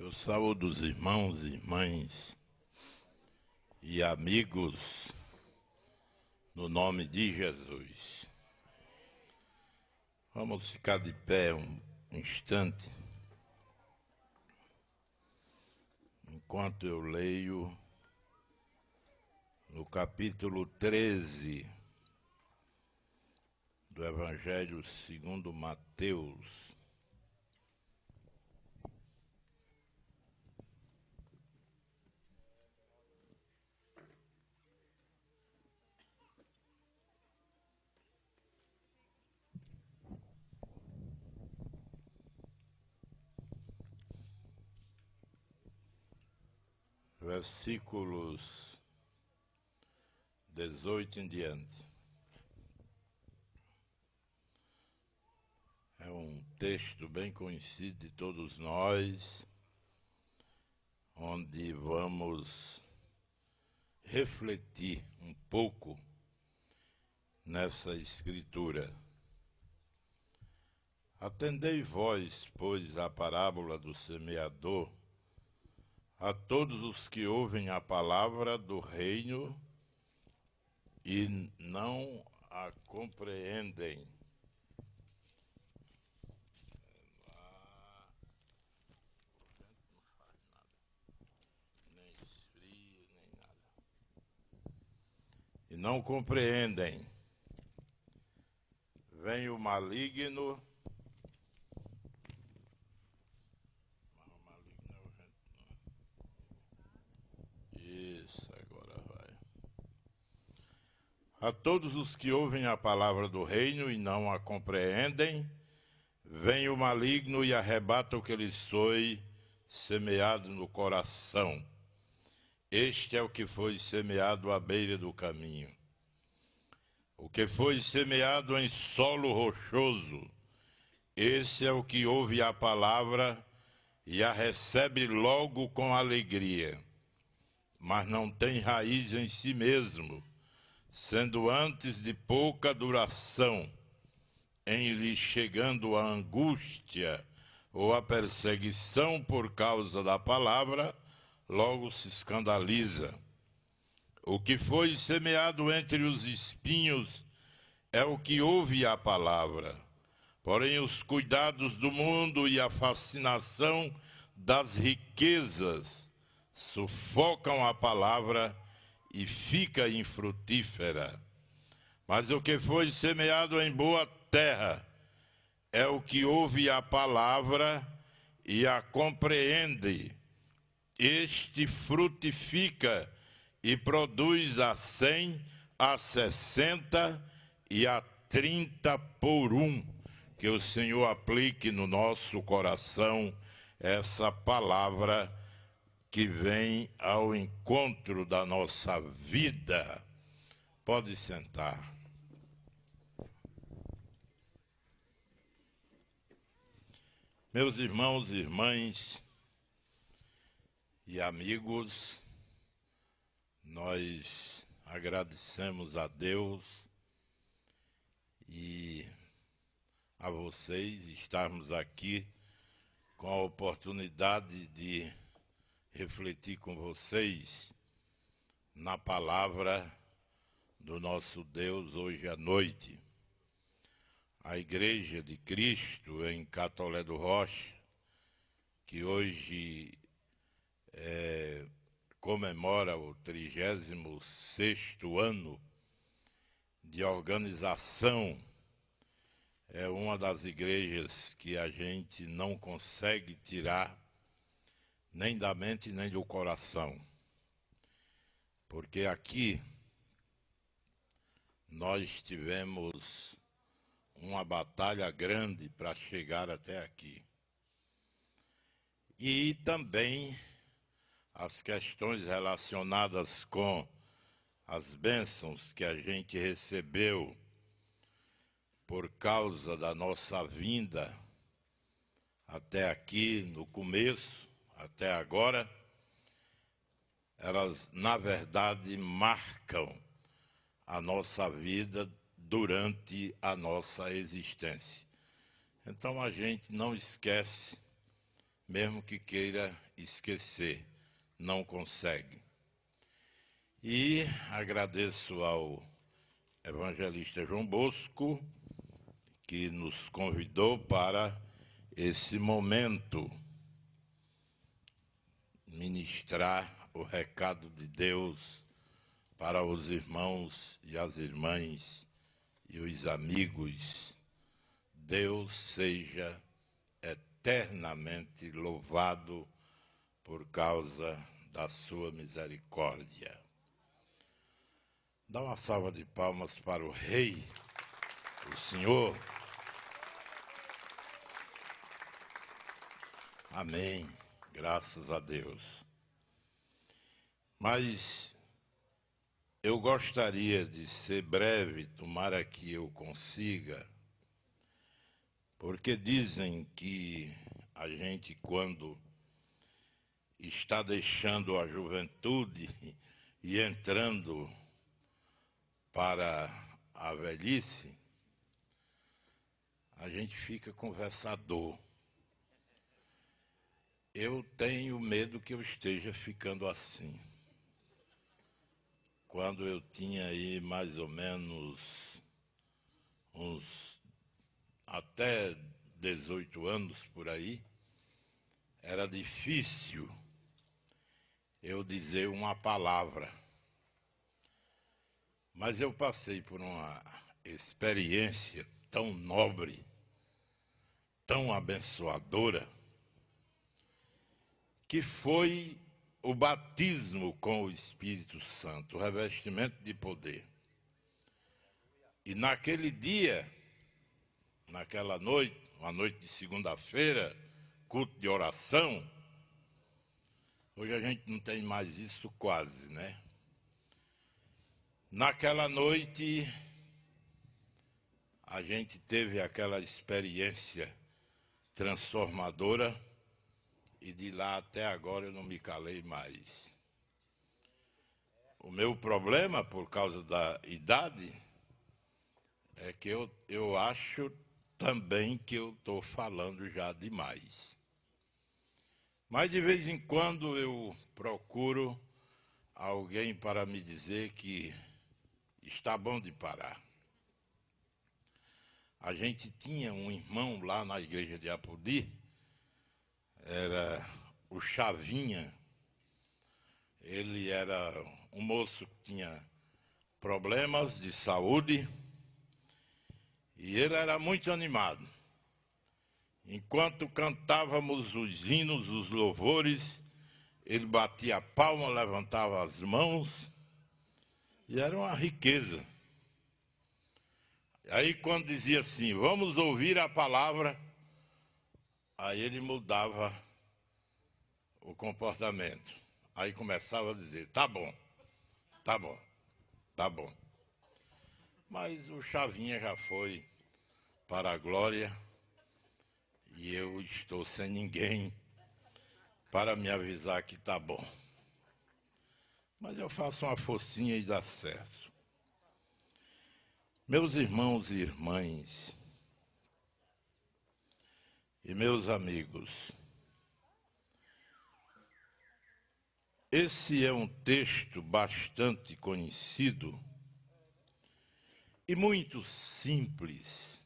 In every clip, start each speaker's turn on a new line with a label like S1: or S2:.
S1: Eu saúdo os irmãos e irmãs e amigos no nome de Jesus. Vamos ficar de pé um instante enquanto eu leio no capítulo 13 do Evangelho segundo Mateus. Versículos 18 em diante. É um texto bem conhecido de todos nós, onde vamos refletir um pouco nessa escritura. Atendei vós, pois, a parábola do semeador, a todos os que ouvem a palavra do reino e não a compreendem. Nem esfria, nem nada. E não compreendem. Vem o maligno. Isso, agora vai. A todos os que ouvem a palavra do reino e não a compreendem, vem o maligno e arrebata o que lhes foi semeado no coração. Este é o que foi semeado à beira do caminho. O que foi semeado em solo rochoso, esse é o que ouve a palavra e a recebe logo com alegria, mas não tem raiz em si mesmo, sendo antes de pouca duração, em lhe chegando a angústia ou a perseguição por causa da palavra, logo se escandaliza. O que foi semeado entre os espinhos é o que ouve a palavra, porém os cuidados do mundo e a fascinação das riquezas sufocam a palavra e fica infrutífera. Mas o que foi semeado em boa terra é o que ouve a palavra e a compreende. Este frutifica e produz a 100, a 60 e a 30 por um. Que o Senhor aplique no nosso coração essa palavra que vem ao encontro da nossa vida. Pode sentar. Meus irmãos e irmãs e amigos, nós agradecemos a Deus e a vocês estarmos aqui com a oportunidade de refletir com vocês na palavra do nosso Deus hoje à noite. A Igreja de Cristo em Catolé do Rocha, que hoje comemora o 36º ano de organização, é uma das igrejas que a gente não consegue tirar nem da mente nem do coração. Porque aqui nós tivemos uma batalha grande para chegar até aqui. E também as questões relacionadas com as bênçãos que a gente recebeu por causa da nossa vinda até aqui, no começo, até agora, elas, na verdade, marcam a nossa vida durante a nossa existência. Então, a gente não esquece mesmo que queira esquecer, não consegue. E agradeço ao evangelista João Bosco, que nos convidou para esse momento ministrar o recado de Deus para os irmãos e as irmãs e os amigos. Deus seja eternamente louvado por causa da sua misericórdia. Dá uma salva de palmas para o Rei, o Senhor. Amém. Graças a Deus. Mas eu gostaria de ser breve, tomara que eu consiga, porque dizem que a gente, quando está deixando a juventude e entrando para a velhice, a gente fica conversador. Eu tenho medo que eu esteja ficando assim. Quando eu tinha aí mais ou menos uns até 18 anos por aí, era difícil eu dizer uma palavra. Mas eu passei por uma experiência tão nobre, tão abençoadora, que foi o batismo com o Espírito Santo, o revestimento de poder. E naquele dia, naquela noite, uma noite de segunda-feira, culto de oração, hoje a gente não tem mais isso quase, né? Naquela noite, a gente teve aquela experiência transformadora e de lá até agora eu não me calei mais. O meu problema, por causa da idade, é que eu acho também que eu estou falando já demais. Mas de vez em quando eu procuro alguém para me dizer que está bom de parar. A gente tinha um irmão lá na igreja de Apodi, era o Chavinha. Ele era um moço que tinha problemas de saúde e ele era muito animado. Enquanto cantávamos os hinos, os louvores, ele batia a palma, levantava as mãos e era uma riqueza. Aí quando dizia assim, vamos ouvir a palavra, aí ele mudava o comportamento. Aí começava a dizer, tá bom, tá bom, tá bom. Mas o Chavinha já foi para a glória e eu estou sem ninguém para me avisar que tá bom. Mas eu faço uma forcinha e dá certo. Meus irmãos e irmãs e meus amigos, esse é um texto bastante conhecido e muito simples.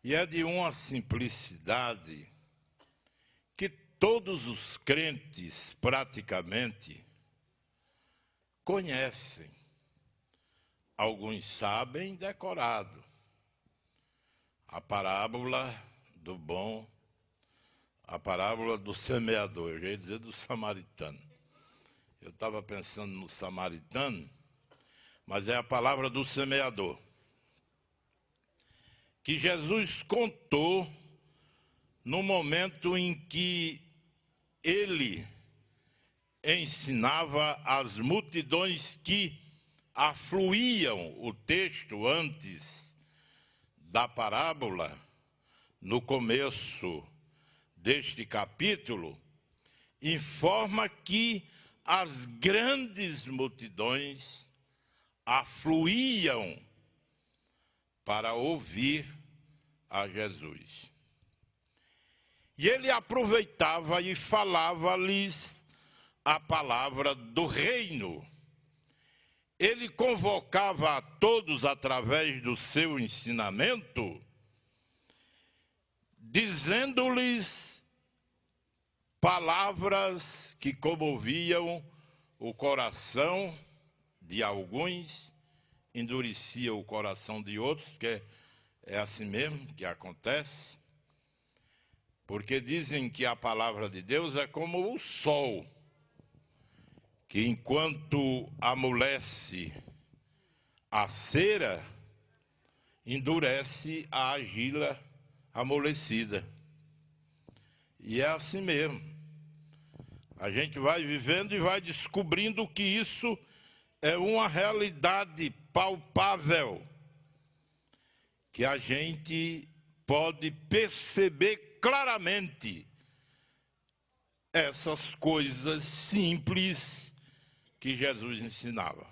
S1: E é de uma simplicidade que todos os crentes praticamente conhecem. Alguns sabem decorado. A parábola do bom, a parábola do semeador, eu já ia dizer do samaritano. Eu estava pensando no samaritano, mas é a palavra do semeador, que Jesus contou no momento em que ele ensinava as multidões que afluíam. O texto antes da parábola, no começo deste capítulo, informa que as grandes multidões afluíam para ouvir a Jesus. E ele aproveitava e falava-lhes a palavra do reino. Ele convocava a todos através do seu ensinamento, dizendo-lhes palavras que comoviam o coração de alguns, endurecia o coração de outros, que é assim mesmo que acontece, porque dizem que a palavra de Deus é como o sol, que enquanto amolece a cera, endurece a argila amolecida. E é assim mesmo. A gente vai vivendo e vai descobrindo que isso é uma realidade palpável, que a gente pode perceber claramente essas coisas simples que Jesus ensinava.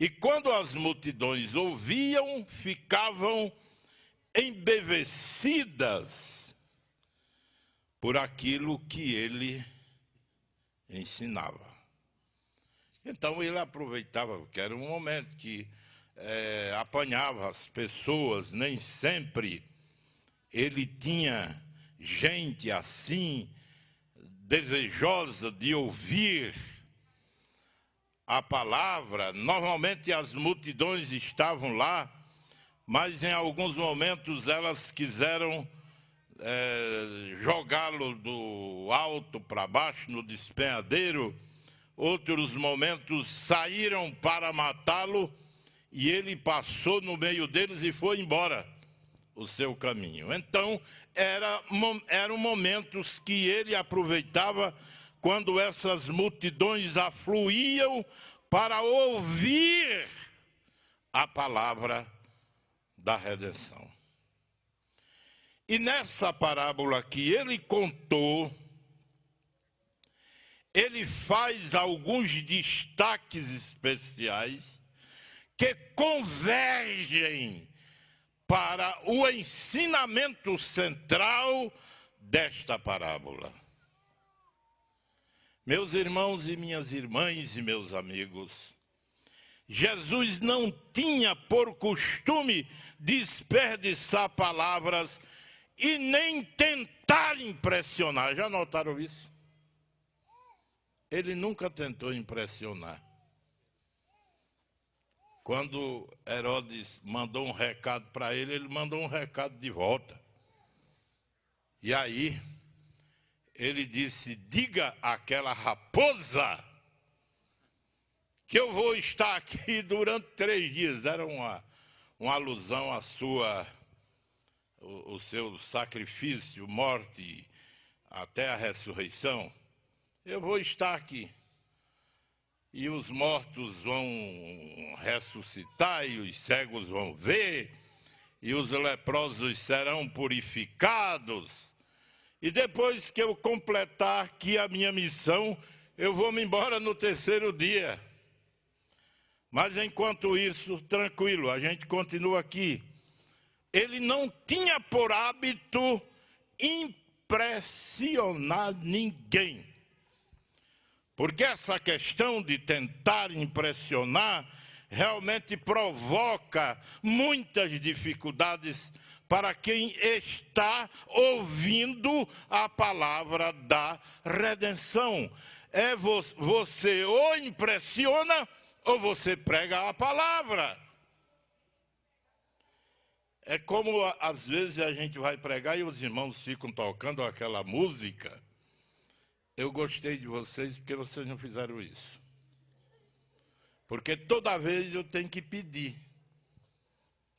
S1: E quando as multidões ouviam, ficavam embevecidas por aquilo que ele ensinava. Então ele aproveitava, porque era um momento que apanhava as pessoas, nem sempre ele tinha gente assim, desejosa de ouvir a palavra. Normalmente as multidões estavam lá, mas em alguns momentos elas quiseram jogá-lo do alto para baixo, no despenhadeiro. Outros momentos saíram para matá-lo e ele passou no meio deles e foi embora o seu caminho. Então, eram momentos que ele aproveitava quando essas multidões afluíam para ouvir a palavra da redenção. E nessa parábola que ele contou, ele faz alguns destaques especiais que convergem para o ensinamento central desta parábola. Meus irmãos e minhas irmãs e meus amigos, Jesus não tinha por costume desperdiçar palavras e nem tentar impressionar. Já notaram isso? Ele nunca tentou impressionar. Quando Herodes mandou um recado para ele, ele mandou um recado de volta. E aí, ele disse: diga àquela raposa que eu vou estar aqui durante 3 dias. Era uma alusão à o seu sacrifício, morte, até a ressurreição. Eu vou estar aqui. E os mortos vão ressuscitar, e os cegos vão ver, e os leprosos serão purificados. E depois que eu completar aqui a minha missão, eu vou me embora no 3º dia. Mas enquanto isso, tranquilo, a gente continua aqui. Ele não tinha por hábito impressionar ninguém. Porque essa questão de tentar impressionar realmente provoca muitas dificuldades para quem está ouvindo a palavra da redenção. Você ou impressiona ou você prega a palavra. É como às vezes a gente vai pregar e os irmãos ficam tocando aquela música. Eu gostei de vocês porque vocês não fizeram isso. Porque toda vez eu tenho que pedir.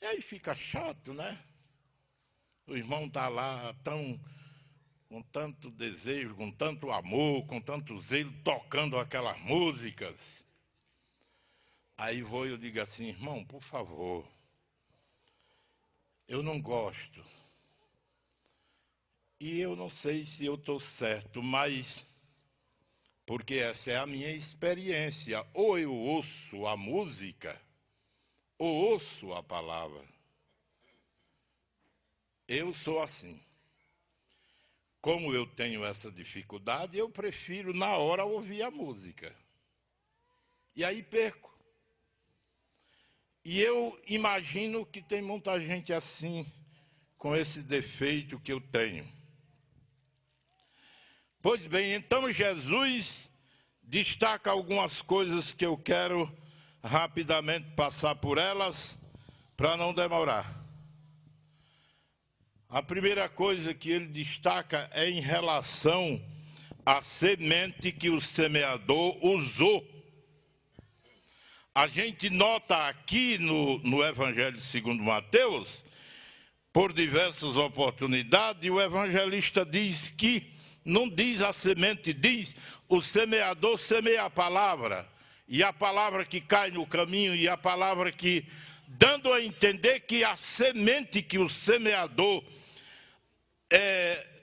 S1: E aí fica chato, né? O irmão está lá com tanto desejo, com tanto amor, com tanto zelo, tocando aquelas músicas. Aí eu digo assim: irmão, por favor, eu não gosto. E eu não sei se eu estou certo, mas porque essa é a minha experiência. Ou eu ouço a música, ou ouço a palavra. Eu sou assim. como eu tenho essa dificuldade, eu prefiro na hora ouvir a música. E aí perco. E eu imagino que tem muita gente assim, com esse defeito que eu tenho. Pois bem, então Jesus destaca algumas coisas que eu quero rapidamente passar por elas, para não demorar. A primeira coisa que ele destaca é em relação à semente que o semeador usou. A gente nota aqui no Evangelho segundo Mateus, por diversas oportunidades, o evangelista diz que, não diz a semente, diz o semeador semeia a palavra, e a palavra que cai no caminho, e a palavra que, dando a entender que a semente que o semeador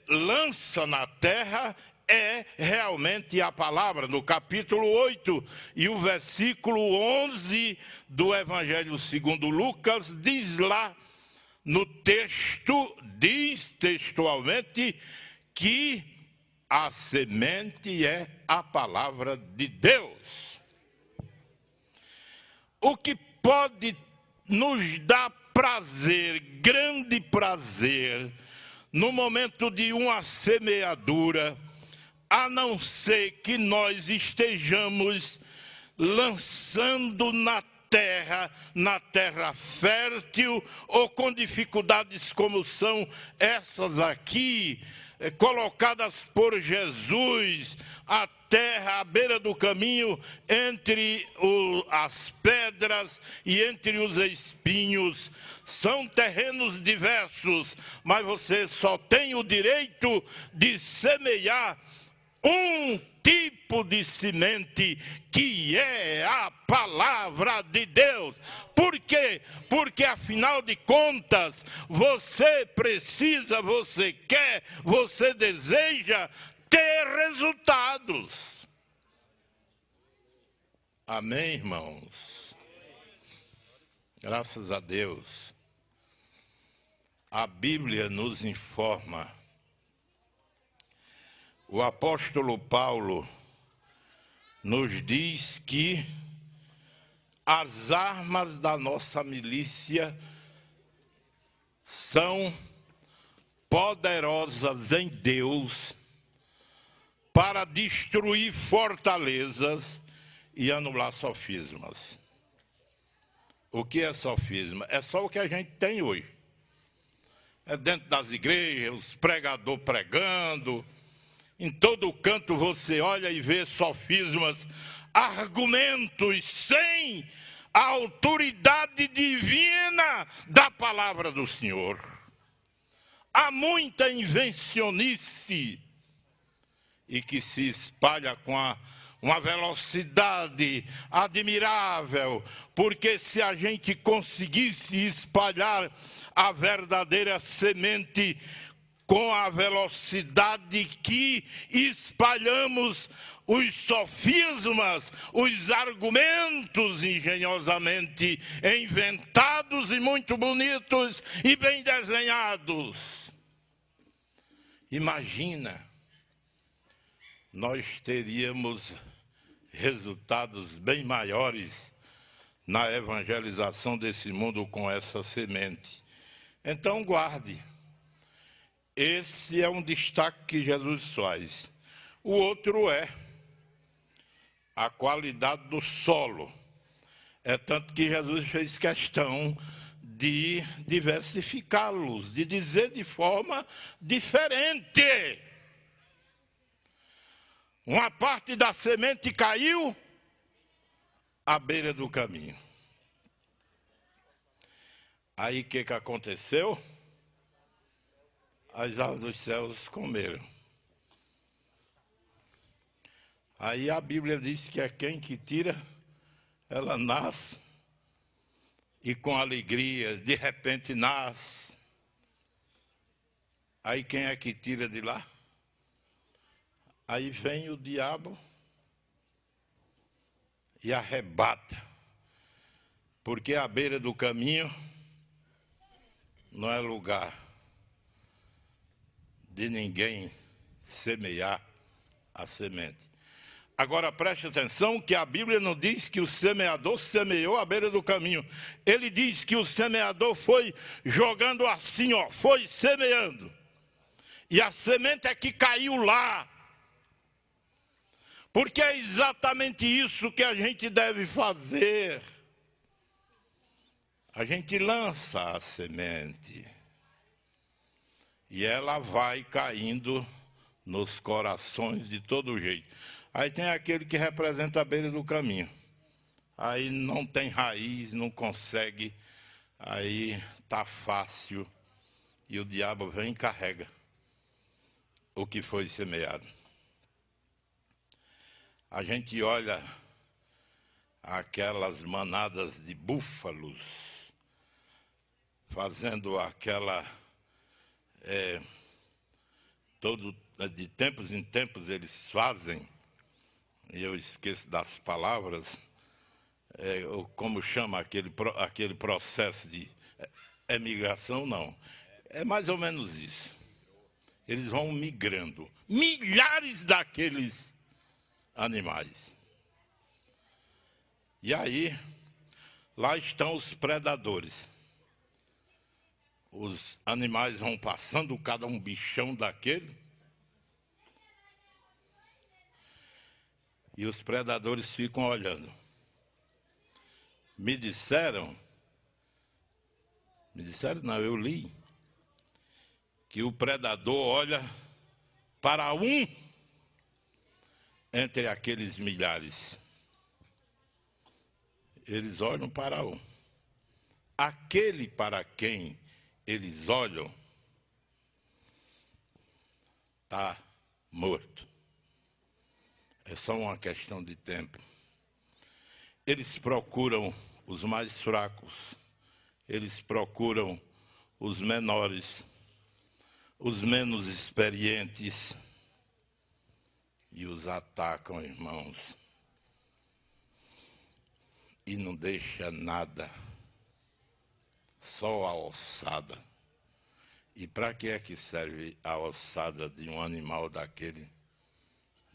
S1: lança na terra é realmente a palavra. No capítulo 8 e o versículo 11 do Evangelho segundo Lucas, diz lá no texto, diz textualmente que a semente é a palavra de Deus. O que pode nos dar prazer, grande prazer, no momento de uma semeadura, a não ser que nós estejamos lançando na terra fértil, ou com dificuldades como são essas aqui, colocadas por Jesus, a terra à beira do caminho, entre as pedras e entre os espinhos. São terrenos diversos, mas você só tem o direito de semear um tipo de semente, que é a palavra de Deus. Por quê? Porque afinal de contas, você precisa, você quer, você deseja ter resultados. Amém, irmãos? Graças a Deus. A Bíblia nos informa. O apóstolo Paulo nos diz que as armas da nossa milícia são poderosas em Deus para destruir fortalezas e anular sofismas. O que é sofisma? É só o que a gente tem hoje. É dentro das igrejas, os pregadores pregando. Em todo canto você olha e vê sofismas, argumentos sem a autoridade divina da palavra do Senhor. Há muita invencionice e que se espalha com uma velocidade admirável, porque se a gente conseguisse espalhar a verdadeira semente com a velocidade que espalhamos os sofismas, os argumentos engenhosamente inventados e muito bonitos e bem desenhados. Imagina, nós teríamos resultados bem maiores na evangelização desse mundo com essa semente. Então guarde. Esse é um destaque que Jesus faz. O outro é a qualidade do solo. É tanto que Jesus fez questão de diversificá-los, de dizer de forma diferente. Uma parte da semente caiu à beira do caminho. Aí o que aconteceu? As aves dos céus comeram. Aí a Bíblia diz que é quem que tira, ela nasce, e com alegria, de repente nasce. Aí quem é que tira de lá? Aí vem o diabo e arrebata. Porque à beira do caminho não é lugar de ninguém semear a semente. Agora preste atenção que a Bíblia não diz que o semeador semeou à beira do caminho. Ele diz que o semeador foi jogando assim, ó, foi semeando. E a semente é que caiu lá. Porque é exatamente isso que a gente deve fazer. A gente lança a semente. E ela vai caindo nos corações de todo jeito. Aí tem aquele que representa a beira do caminho. Aí não tem raiz, não consegue. Aí tá fácil. E o diabo vem e carrega o que foi semeado. A gente olha aquelas manadas de búfalos fazendo aquela... de tempos em tempos eles fazem, e eu esqueço das palavras, como chama aquele processo de emigração, não. É mais ou menos isso. Eles vão migrando. Milhares daqueles animais. E aí, lá estão os predadores. Os animais vão passando, cada um bichão daquele. E os predadores ficam olhando. Me disseram não, eu li, que o predador olha para um entre aqueles milhares. Eles olham para um. Aquele para quem eles olham está morto. É só uma questão de tempo. Eles procuram os mais fracos. Eles procuram os menores, os menos experientes. E os atacam, irmãos. E não deixa nada. Só a ossada. E para que é que serve a ossada de um animal daquele?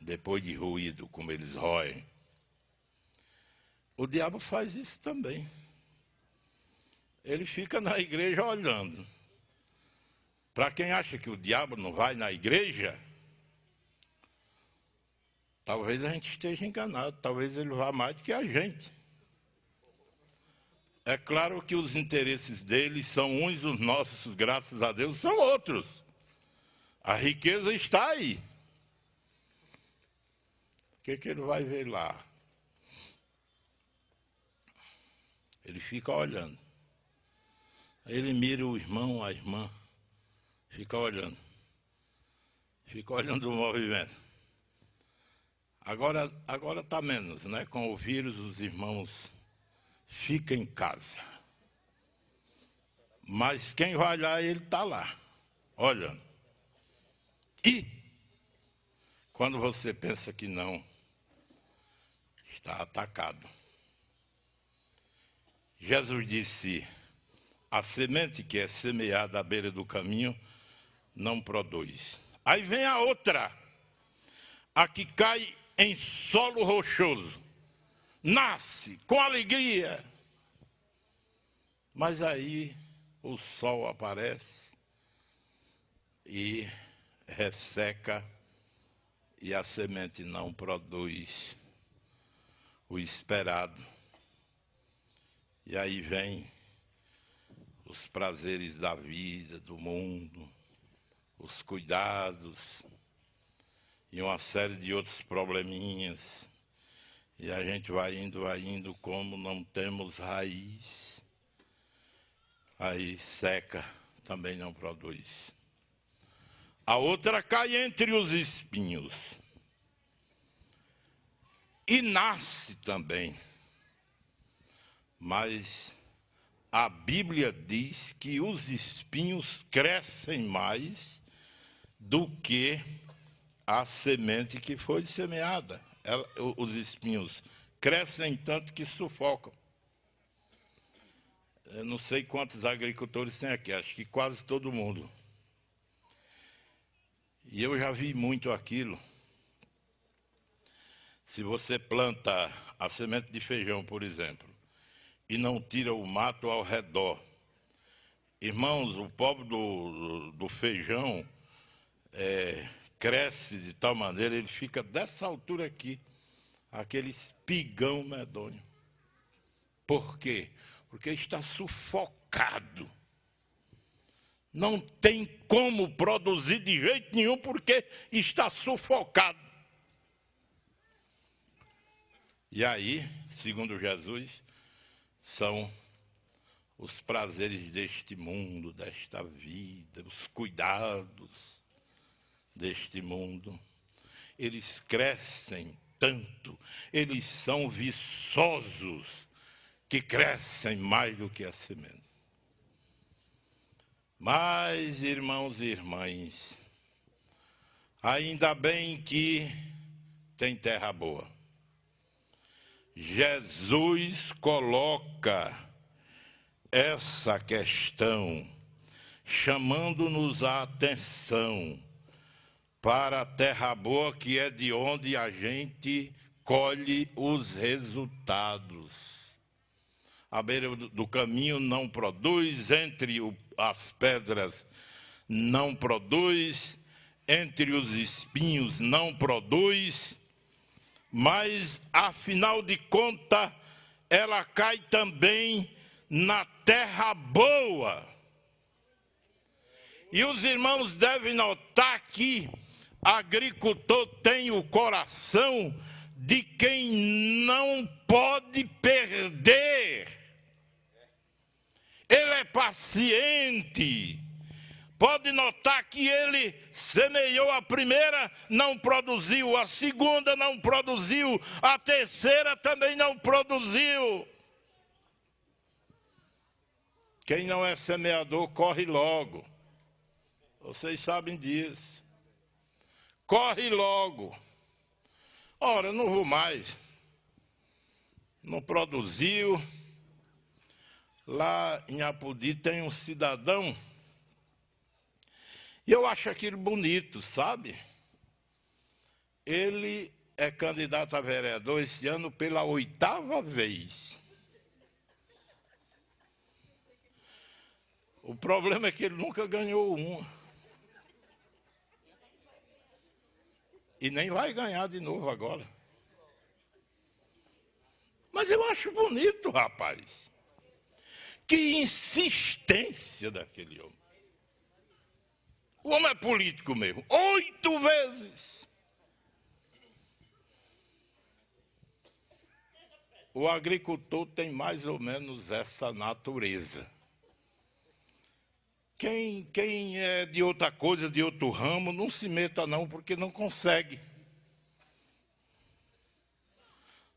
S1: Depois de ruído, como eles roem. O diabo faz isso também. Ele fica na igreja olhando. Para quem acha que o diabo não vai na igreja, talvez a gente esteja enganado. Talvez ele vá mais do que a gente. É claro que os interesses dele são uns, os nossos, graças a Deus, são outros. A riqueza está aí. O que ele vai ver lá? Ele fica olhando. Aí ele mira o irmão, a irmã, fica olhando. Fica olhando o movimento. Agora está menos, né? Com o vírus, os irmãos ficam em casa. Mas quem vai lá, ele está lá, olhando. E quando você pensa que não, está atacado. Jesus disse, a semente que é semeada à beira do caminho não produz. Aí vem a outra, a que cai em solo rochoso, nasce com alegria. Mas aí o sol aparece e resseca e a semente não produz o esperado. E aí vem os prazeres da vida, do mundo, os cuidados e uma série de outros probleminhas. E a gente vai indo, como não temos raiz, aí seca, também não produz. A outra cai entre os espinhos e nasce também. Mas a Bíblia diz que os espinhos crescem mais do que a semente que foi semeada. Os espinhos crescem tanto que sufocam. Eu não sei quantos agricultores tem aqui, acho que quase todo mundo. E eu já vi muito aquilo. Se você planta a semente de feijão, por exemplo, e não tira o mato ao redor, irmãos, o pobre do feijão cresce de tal maneira, ele fica dessa altura aqui, aquele espigão medonho. Por quê? Porque está sufocado. Não tem como produzir de jeito nenhum, porque está sufocado. E aí, segundo Jesus, são os prazeres deste mundo, desta vida, os cuidados deste mundo. Eles crescem tanto, eles são viçosos, que crescem mais do que a semente. Mas, irmãos e irmãs, ainda bem que tem terra boa. Jesus coloca essa questão, chamando-nos a atenção para a terra boa, que é de onde a gente colhe os resultados. À beira do caminho não produz, entre as pedras não produz, entre os espinhos não produz, mas, afinal de contas, ela cai também na terra boa. E os irmãos devem notar que agricultor tem o coração de quem não pode perder. Ele é paciente. Pode notar que ele semeou a primeira, não produziu, a segunda não produziu, a terceira também não produziu. Quem não é semeador, corre logo. Vocês sabem disso. Corre logo. Ora, eu não vou mais. Não produziu. Lá em Apodi tem um cidadão. E eu acho aquilo bonito, sabe? Ele é candidato a vereador esse ano pela 8ª vez. O problema é que ele nunca ganhou uma. E nem vai ganhar de novo agora. Mas eu acho bonito, rapaz. Que insistência daquele homem. O homem é político mesmo. 8 vezes. O agricultor tem mais ou menos essa natureza. Quem é de outra coisa, de outro ramo, não se meta não, porque não consegue.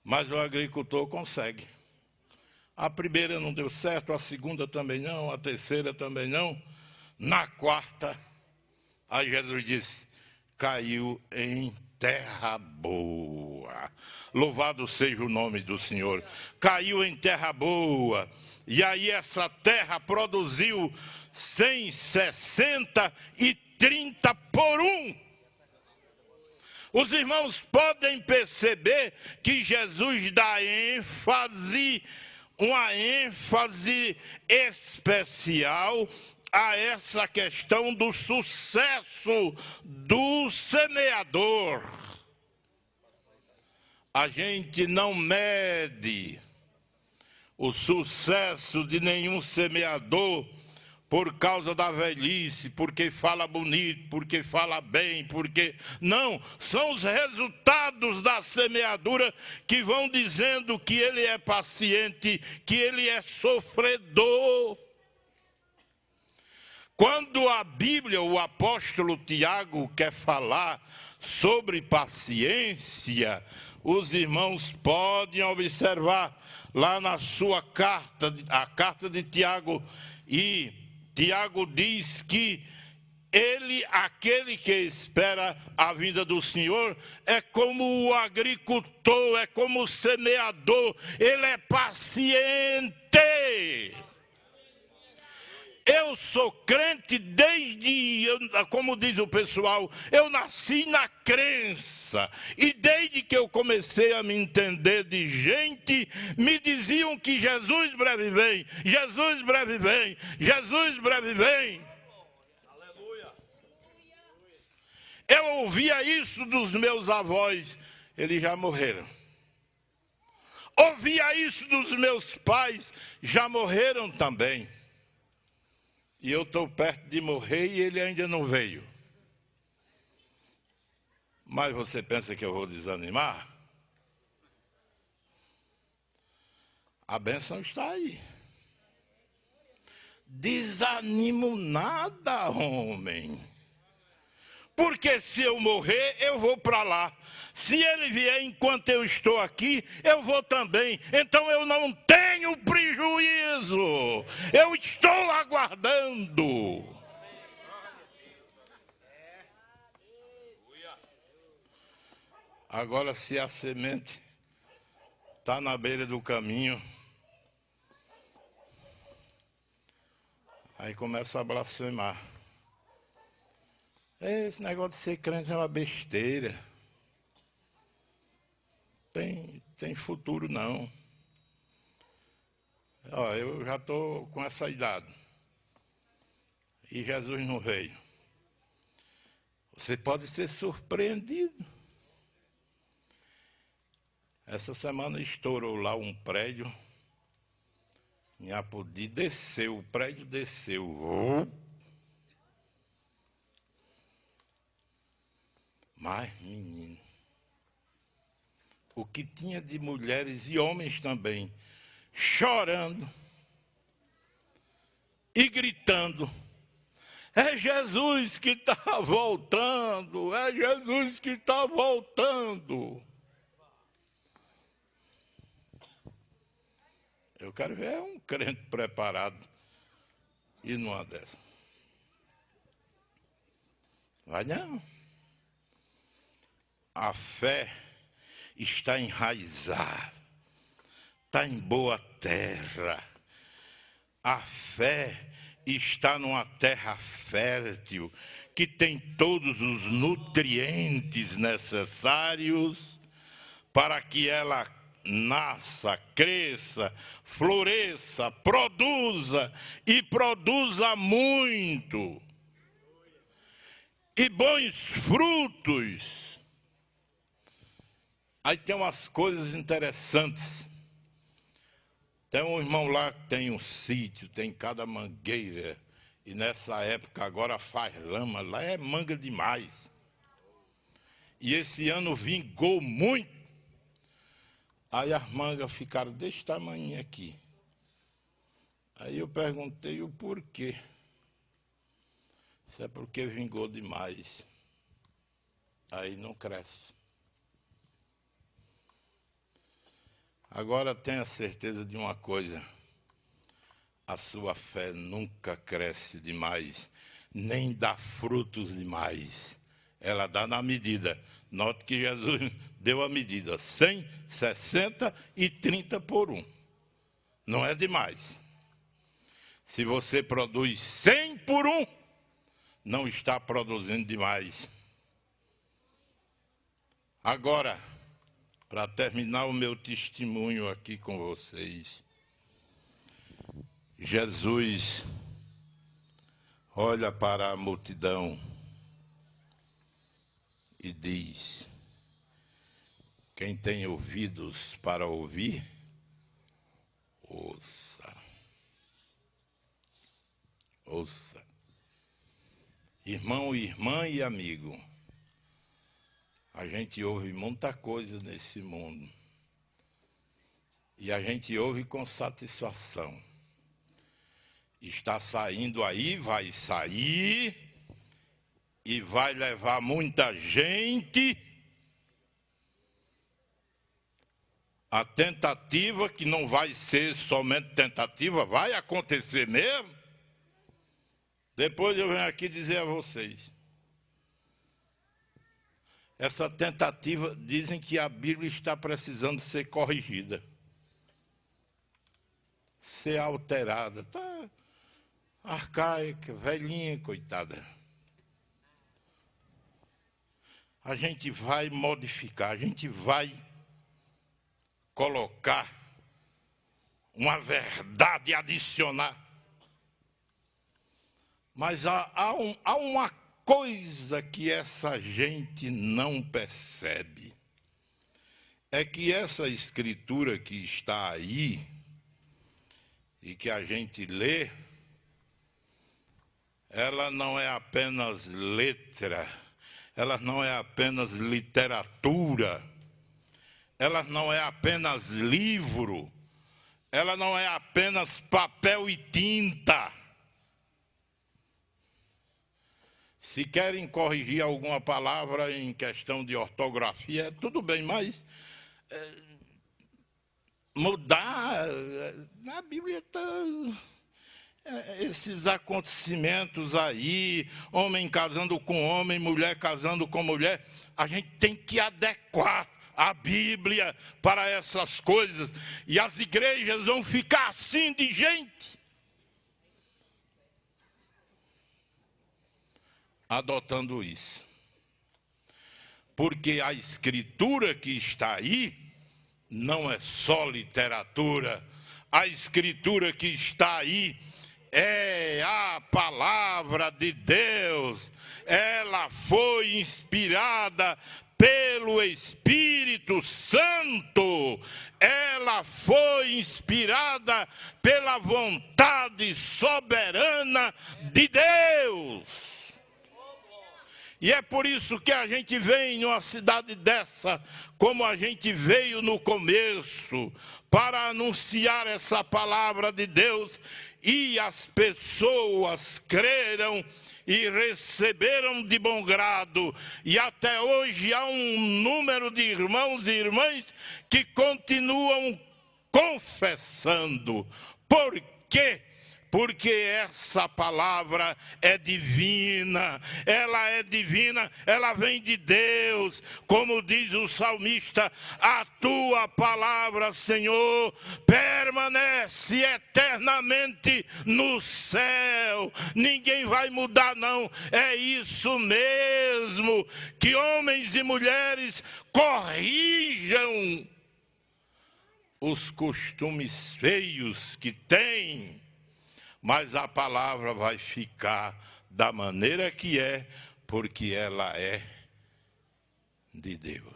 S1: Mas o agricultor consegue. A primeira não deu certo, a segunda também não, a terceira também não. Na 4ª, aí Jesus disse, caiu em terra boa. Louvado seja o nome do Senhor. Caiu em terra boa. E aí essa terra produziu 100, 60 e 30 por 1. Os irmãos podem perceber que Jesus dá uma ênfase especial a essa questão do sucesso do semeador. A gente não mede o sucesso de nenhum semeador por causa da velhice, porque fala bonito, porque fala bem, porque... Não, são os resultados da semeadura que vão dizendo que ele é paciente, que ele é sofredor. Quando a Bíblia, o apóstolo Tiago quer falar sobre paciência, os irmãos podem observar lá na sua carta, a carta de Tiago, e Tiago diz que aquele que espera a vinda do Senhor, é como o agricultor, é como o semeador, ele é paciente. Eu sou crente desde, como diz o pessoal, eu nasci na crença. E desde que eu comecei a me entender de gente, me diziam que Jesus breve vem, Jesus breve vem, Jesus breve vem. Eu ouvia isso dos meus avós, eles já morreram. Ouvia isso dos meus pais, já morreram também. E eu estou perto de morrer e ele ainda não veio. Mas você pensa que eu vou desanimar? A bênção está aí. Desanimo nada, homem. Porque se eu morrer, eu vou para lá. Se ele vier enquanto eu estou aqui, eu vou também. Então eu não tenho prejuízo. Eu estou aguardando. Agora, se a semente está na beira do caminho, aí começa a blasfemar. Esse negócio de ser crente é uma besteira. Tem futuro não. Ó, eu já estou com essa idade. E Jesus não veio. Você pode ser surpreendido. Essa semana estourou lá um prédio. Em Apodi, desceu, o prédio desceu. Mas, menino, o que tinha de mulheres e homens também, chorando e gritando, é Jesus que está voltando, é Jesus que está voltando. Eu quero ver um crente preparado e numa dessas. Vai não. A fé está enraizada, está em boa terra. A fé está numa terra fértil, que tem todos os nutrientes necessários para que ela nasça, cresça, floresça, produza e produza muito. E bons frutos. Aí tem umas coisas interessantes. Tem um irmão lá que tem um sítio, tem cada mangueira. E nessa época agora faz lama, lá é manga demais. E esse ano vingou muito. Aí as mangas ficaram desse tamanho aqui. Aí eu perguntei o porquê. Isso é porque vingou demais. Aí não cresce. Agora tenha certeza de uma coisa. A sua fé nunca cresce demais, nem dá frutos demais. Ela dá na medida. Note que Jesus deu a medida, 100, 60 e 30 por 1. Não é demais. Se você produz 100 por 1, não está produzindo demais. Agora, para terminar o meu testemunho aqui com vocês, Jesus olha para a multidão e diz: quem tem ouvidos para ouvir, ouça. Ouça. Irmão, irmã e amigo, a gente ouve muita coisa nesse mundo. E a gente ouve com satisfação. Está saindo aí, vai sair, e vai levar muita gente. A tentativa, que não vai ser somente tentativa, vai acontecer mesmo. Depois eu venho aqui dizer a vocês. Essa tentativa, dizem que a Bíblia está precisando ser corrigida. Ser alterada. arcaica, velhinha, coitada. A gente vai modificar, a gente vai colocar uma verdade, adicionar. Mas há uma coisa que essa gente não percebe. É que essa escritura que está aí, e que a gente lê, ela não é apenas letra, ela não é apenas literatura, ela não é apenas livro, ela não é apenas papel e tinta. Se querem corrigir alguma palavra em questão de ortografia, tudo bem, mas mudar, na Bíblia está... esses acontecimentos aí, homem casando com homem, mulher casando com mulher, a gente tem que adequar a Bíblia para essas coisas. E as igrejas vão ficar assim de gente, adotando isso. Porque a escritura que está aí não é só literatura. A escritura que está aí é a palavra de Deus. Ela foi inspirada pelo Espírito Santo. Ela foi inspirada pela vontade soberana de Deus. E é por isso que a gente vem numa cidade dessa, como a gente veio no começo, para anunciar essa palavra de Deus, e as pessoas creram e receberam de bom grado. E até hoje há um número de irmãos e irmãs que continuam confessando. Por quê? Porque essa palavra é divina, ela vem de Deus, como diz o salmista, a tua palavra, Senhor, permanece eternamente no céu, ninguém vai mudar não, é isso mesmo, que homens e mulheres corrijam os costumes feios que têm, mas a palavra vai ficar da maneira que é, porque ela é de Deus.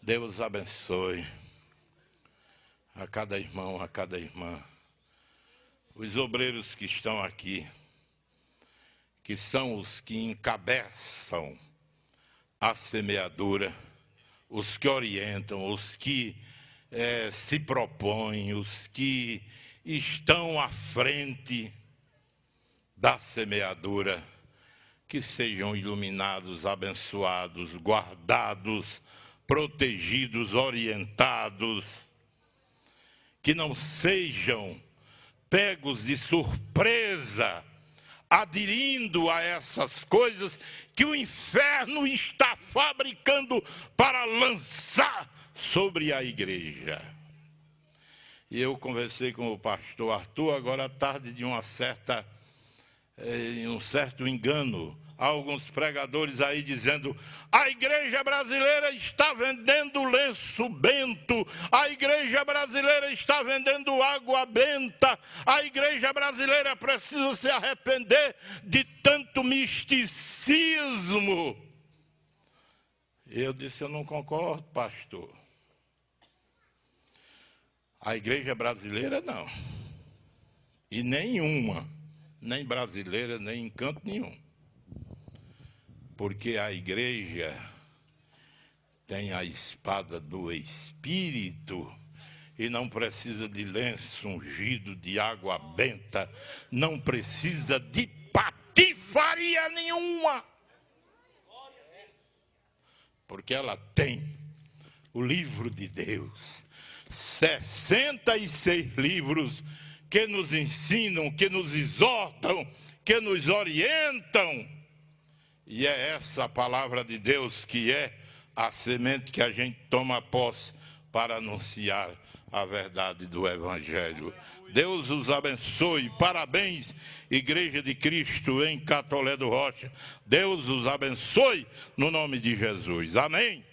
S1: Deus abençoe a cada irmão, a cada irmã. Os obreiros que estão aqui, que são os que encabeçam a semeadura, os que orientam, os que se propõem, os que estão à frente da semeadura, que sejam iluminados, abençoados, guardados, protegidos, orientados, que não sejam pegos de surpresa, aderindo a essas coisas que o inferno está fabricando para lançar sobre a igreja. E eu conversei com o pastor Arthur agora à tarde de um certo engano. Há alguns pregadores aí dizendo: a igreja brasileira está vendendo lenço bento, a igreja brasileira está vendendo água benta, a igreja brasileira precisa se arrepender de tanto misticismo. Eu disse: eu não concordo, pastor. A igreja brasileira não, e nenhuma, nem brasileira, nem em canto nenhum, porque a igreja tem a espada do Espírito e não precisa de lenço ungido, de água benta, não precisa de patifaria nenhuma, porque ela tem o livro de Deus. 66 livros que nos ensinam, que nos exortam, que nos orientam. E é essa palavra de Deus que é a semente que a gente toma posse para anunciar a verdade do Evangelho. Deus os abençoe. Parabéns, Igreja de Cristo em Catolé do Rocha. Deus os abençoe no nome de Jesus. Amém.